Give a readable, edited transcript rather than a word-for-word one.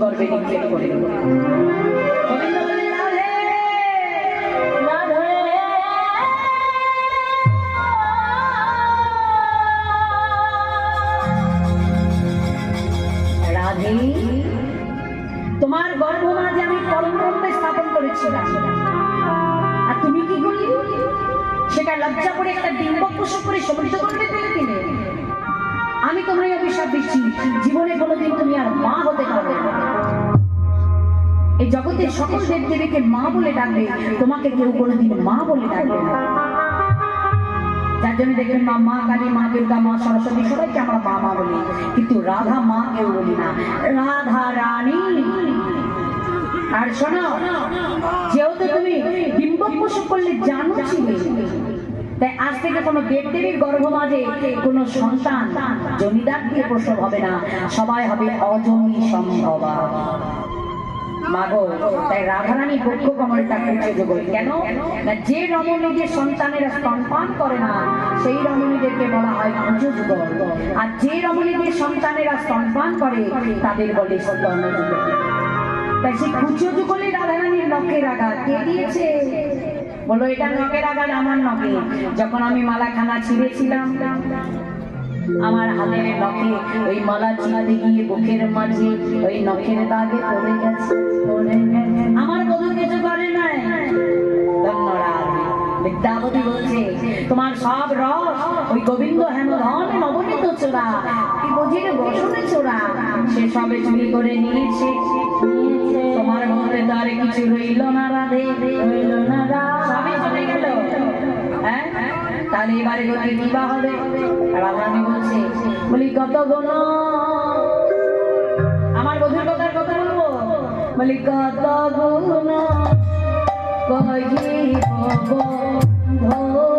গর্বে নিক্ষেপ করে দিল। গোবিন্দ বলে, রাধে রাধে, রাধে তোমার গর্ভ মাঝে আমি পরম ব্রহ্মে স্থাপন করেছিলাম, আর তুমি কি করলে? সেটা লজ্জা করে একটা ডিম্ব পোষণ করে সমৃদ্ধ করতে পেরে দিলে। আমি তোমায় অভিশাপ দিচ্ছি, জীবনে কোনোদিন তুমি আর মা হতে পারবে না। এই জগতের সকল দেব দেবীকে মা বলে ডাকবে, তোমাকে কেউ কোনোদিন মা বলে ডাকবে না। যার জন্য দেখবেন মা, মা কালী, মা দুর্গা, মা সরস্বতী সবাইকে আমরা মা মা বলি, কিন্তু রাধা মা কেউ বলি না, রাধা রানী। আর শোনো, যেহেতু তুমি ডিম্ব পোষণ করলে জানো ছিলে, তাই আজ থেকে কোনো দেবদেবীর গর্ভ মাঝে কোনো সন্তান জমিদার দিয়ে প্রসব হবে না, সবাই হবে অজনী সম্ভবা। মাগো, তাই রাধারানী বক্ষ কমলটা কুচে দেবো কেন না, যে রমণীদের সন্তানেরা স্তনপান করে না সেই রমণীদেরকে বলা হয় কুচো যুগল, আর যে রমণীদের সন্তানেরা স্তনপান করে তাদের বলে স্তন যুগল। তাই সেই কুচো যুগলে রাধারানীর নখের আঘাত কে দিয়েছে? বলো, এটা নখের আঘাত আমার নখে। যখন আমি মালাখানা ছিঁড়েছিলাম, আমার হাতের নখে ওই মালা চিনাতে গিয়ে বুকের মাঝে ওই নখের দাগে পড়ে গেছে। আমার বধূ কিছু করে নাই। ধন্যবাদ। বিদ্যাপতি বলছে, তোমার সব রস ওই গোবিন্দ হেমধন নবনীত চোরা, কি বুঝির বসনে চোরা, সে সবে চুরি করে নিয়েছে। তোমার মধ্যে তো আর কিছু রইল না রাধে, রইল না, সবই চলে গেল। হ্যাঁ, তাহলে এবারে গতি কি বা হবে? রাধারানী বলছে, বলি কত গুণ, আমার বধুর কথার কথা বলবো, বলি কত গুণ কহিব বন্ধু